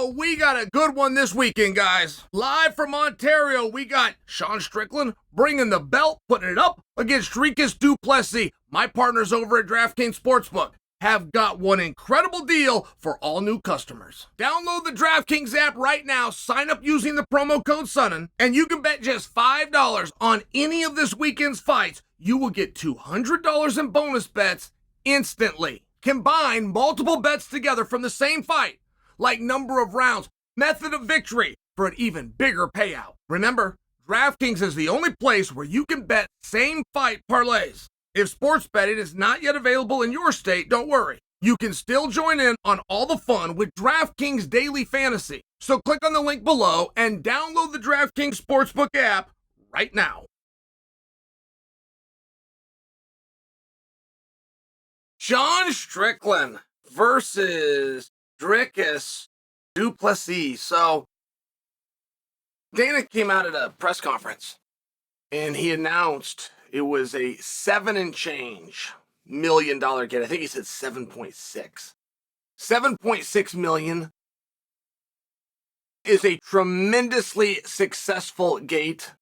Oh, we got a good one this weekend, guys. Live from Ontario, we got Sean Strickland bringing the belt, putting it up against Dricus du Plessis. My partners over at DraftKings Sportsbook have got one incredible deal for all new customers. Download the DraftKings app right now, sign up using the promo code Sonnen, and you can bet just $5 on any of this weekend's fights. You will get $200 in bonus bets instantly. Combine multiple bets together from the same fight, like number of rounds, method of victory, for an even bigger payout. Remember, DraftKings is the only place where you can bet same fight parlays. If sports betting is not yet available in your state, don't worry. You can still join in on all the fun with DraftKings Daily Fantasy. So click on the link below and download the DraftKings Sportsbook app right now. Sean Strickland versus Dricus du Plessis. So Dana came out at a press conference and he announced it was a $7 and change million gate. I think he said 7.6. 7.6 million is a tremendously successful gate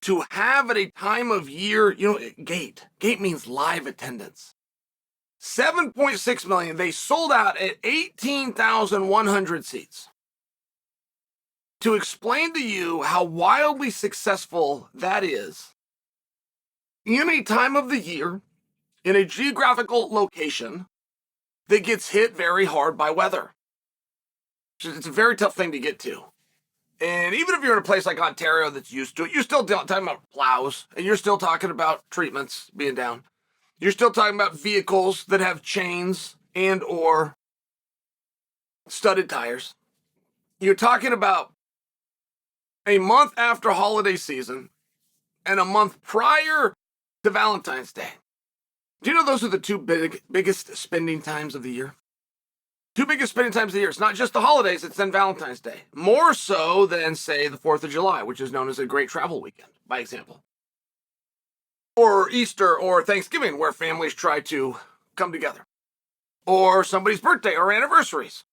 to have at a time of year. Gate means live attendance. 7.6 million. They sold out at 18,100 seats. To explain to you how wildly successful that is, in a time of the year, in a geographical location that gets hit very hard by weather. It's a very tough thing to get to. And even if you're in a place like Ontario that's used to it, you're still talking about plows, and you're still talking about treatments being down. You're still talking about vehicles that have chains and or studded tires. You're talking about a month after holiday season and a month prior to Valentine's Day. Do you know those are the two biggest spending times of the year? Two biggest spending times of the year. It's not just the holidays, it's then Valentine's Day. More so than, say, the 4th of July, which is known as a great travel weekend, by example. Or Easter or Thanksgiving, where families try to come together. Or somebody's birthday or anniversaries.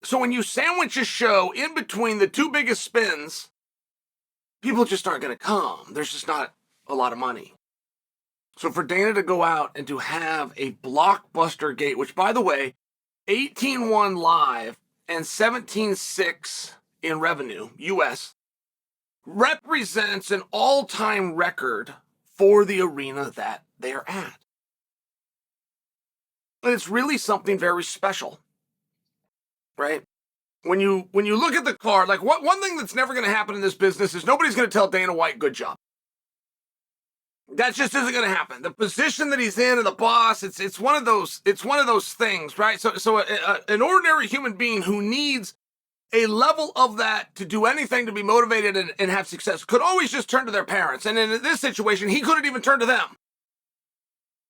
So when you sandwich a show in between the two biggest spends, people just aren't going to come. There's just not a lot of money. So for Dana to go out and to have a blockbuster gate, which, by the way, 18-1 live and 17-6 in revenue, U.S., represents an all-time record for the arena that they're at. And it's really something very special, right? When you look at the card, like one thing that's never going to happen in this business is nobody's going to tell Dana White, good job. That just isn't going to happen. The position that he's in and the boss, it's one of those things, right? So an ordinary human being who needs a level of that to do anything to be motivated and have success could always just turn to their parents. And in this situation, he couldn't even turn to them.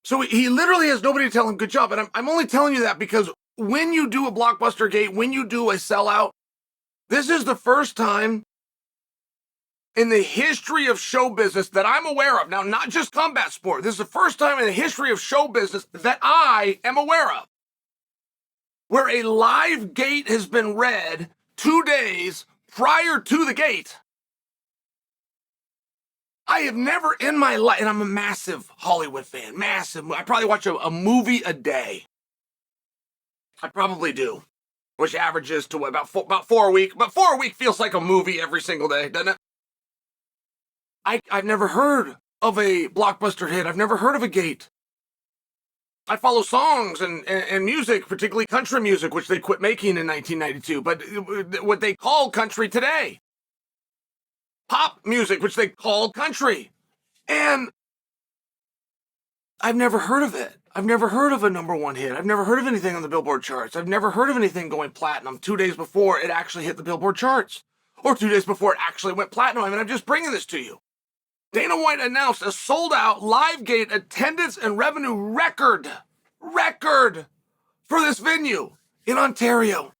So he literally has nobody to tell him good job. And I'm only telling you that because when you do a blockbuster gate, when you do a sellout, this is the first time in the history of show business that I'm aware of. Now, not just combat sport. This is the first time in the history of show business that I am aware of where a live gate has been read 2 days prior to the gate. I have never in my life, and I'm a massive Hollywood fan, massive. I probably watch a movie a day. I probably do, which averages to about four a week. But 4 a week feels like a movie every single day, doesn't it? I've never heard of a blockbuster hit. I've never heard of a gate. I follow songs and music, particularly country music, which they quit making in 1992, but what they call country today. Pop music, which they call country. And I've never heard of it. I've never heard of a #1 hit. I've never heard of anything on the Billboard charts. I've never heard of anything going platinum 2 days before it actually hit the Billboard charts. Or 2 days before it actually went platinum. I mean, I'm just bringing this to you. Dana White announced a sold-out live gate attendance and revenue record for this venue in Ontario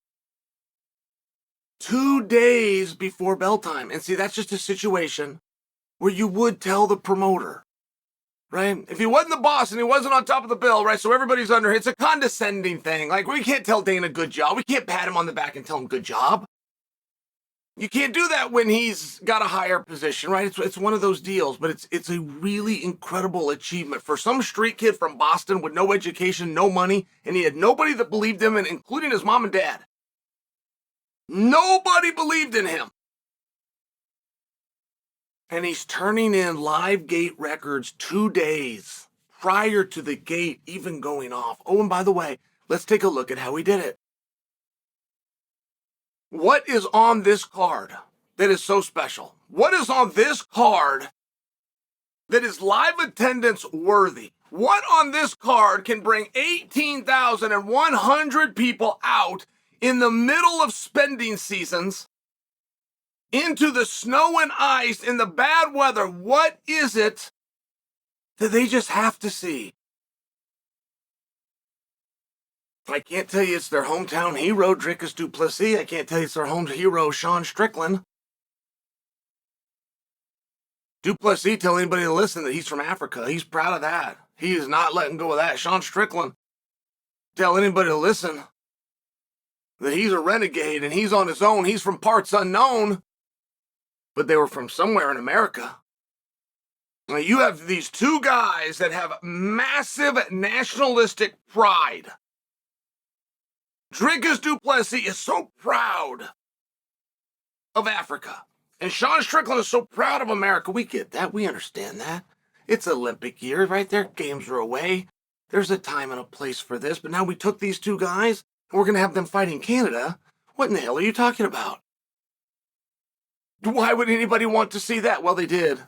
2 days before bell time. And see, that's just a situation where you would tell the promoter, right? If he wasn't the boss and he wasn't on top of the bill, right? So everybody's under, it's a condescending thing. Like, we can't tell Dana good job. We can't pat him on the back and tell him good job. You can't do that when he's got a higher position, right? It's one of those deals, but it's a really incredible achievement for some street kid from Boston with no education, no money, and he had nobody that believed him, and including his mom and dad. Nobody believed in him. And he's turning in live gate records 2 days prior to the gate even going off. Oh, and by the way, let's take a look at how he did it. What is on this card that is so special? What is on this card that is live attendance worthy? What on this card can bring 18,100 people out in the middle of spending seasons into the snow and ice in the bad weather? What is it that they just have to see? I can't tell you it's their hometown hero, Dricus du Plessis. I can't tell you it's their home hero, Sean Strickland. Du Plessis tell anybody to listen that he's from Africa. He's proud of that. He is not letting go of that. Sean Strickland tell anybody to listen that he's a renegade and he's on his own. He's from parts unknown, but they were from somewhere in America. Now you have these two guys that have massive nationalistic pride. Dricus du Plessis is so proud of Africa. And Sean Strickland is so proud of America. We get that. We understand that. It's Olympic year, right? Their games are away. There's a time and a place for this. But now we took these two guys, and we're going to have them fight in Canada. What in the hell are you talking about? Why would anybody want to see that? Well, they did.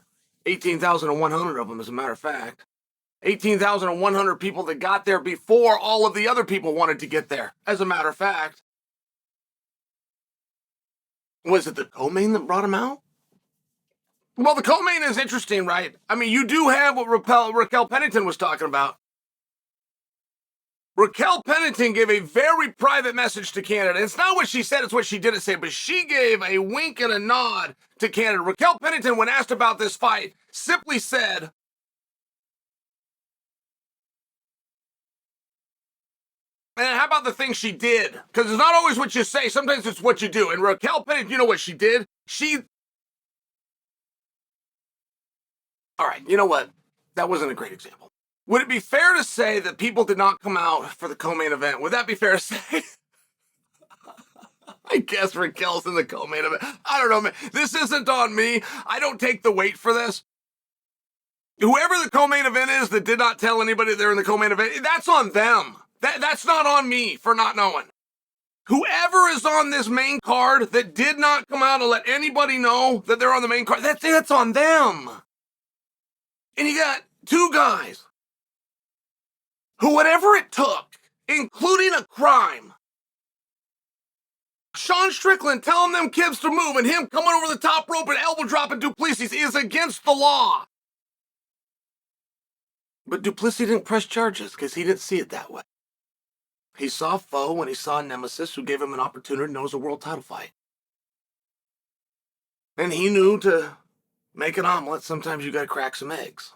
18,100 of them, as a matter of fact. 18,100 people that got there before all of the other people wanted to get there, as a matter of fact. Was it the co-main that brought him out? Well, the co-main is interesting, right? I mean, you do have what Raquel Pennington was talking about. Raquel Pennington gave a very private message to Canada. It's not what she said, it's what she didn't say, but she gave a wink and a nod to Canada. Raquel Pennington, when asked about this fight, simply said, and how about the things she did? Because it's not always what you say, sometimes it's what you do. And Raquel Pennington, you know what she did? All right, you know what? That wasn't a great example. Would it be fair to say that people did not come out for the co-main event? Would that be fair to say? I guess Raquel's in the co-main event. I don't know, man. This isn't on me. I don't take the weight for this. Whoever the co-main event is that did not tell anybody they're in the co-main event, that's on them. That's not on me for not knowing. Whoever is on this main card that did not come out and let anybody know that they're on the main card, that's on them. And you got two guys who, whatever it took, including a crime, Sean Strickland telling them kids to move and him coming over the top rope and elbow dropping du Plessis is against the law. But du Plessis didn't press charges because he didn't see it that way. He saw a foe and he saw a nemesis who gave him an opportunity to know it was a world title fight. And he knew to make an omelet, sometimes you got to crack some eggs.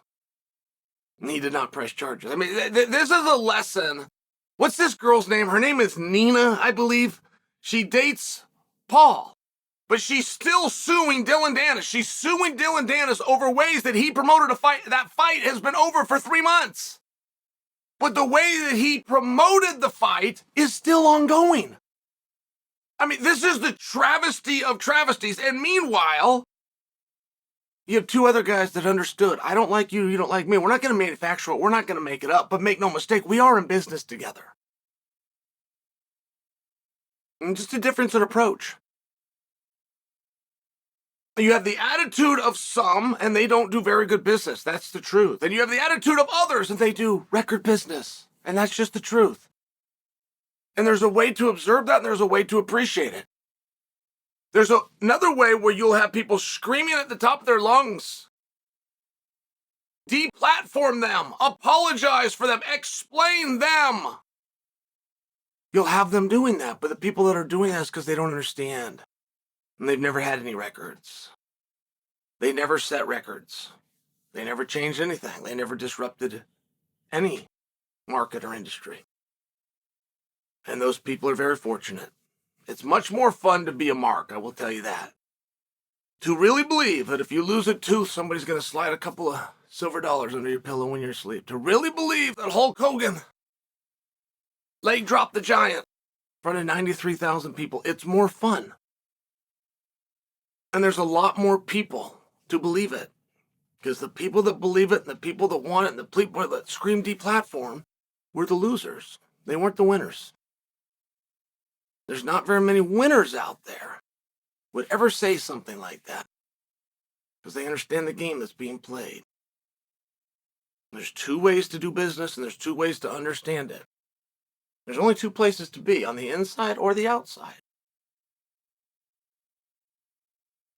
And he did not press charges. I mean, this is a lesson. What's this girl's name? Her name is Nina, I believe. She dates Paul. But she's still suing Dylan Dennis. She's suing Dylan Dennis over ways that he promoted a fight. That fight has been over for 3 months. But the way that he promoted the fight is still ongoing. I mean, this is the travesty of travesties. And meanwhile, you have two other guys that understood. I don't like you, you don't like me. We're not going to manufacture it. We're not going to make it up. But make no mistake, we are in business together. And just a difference in approach. You have the attitude of some, and they don't do very good business. That's the truth. And you have the attitude of others, and they do record business. And that's just the truth. And there's a way to observe that, and there's a way to appreciate it. There's another way where you'll have people screaming at the top of their lungs. Deplatform them. Apologize for them. Explain them. You'll have them doing that, but the people that are doing that is because they don't understand. And they've never had any records. They never set records. They never changed anything. They never disrupted any market or industry. And those people are very fortunate. It's much more fun to be a mark, I will tell you that. To really believe that if you lose a tooth, somebody's going to slide a couple of silver dollars under your pillow when you're asleep. To really believe that Hulk Hogan leg dropped the giant in front of 93,000 people. It's more fun. And there's a lot more people to believe it. Because the people that believe it and the people that want it and the people that scream deplatform were the losers. They weren't the winners. There's not very many winners out there would ever say something like that. Because they understand the game that's being played. There's two ways to do business and there's two ways to understand it. There's only two places to be, on the inside or the outside.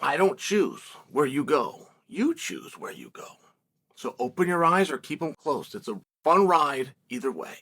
I don't choose where you go. You choose where you go. So open your eyes or keep them closed. It's a fun ride either way.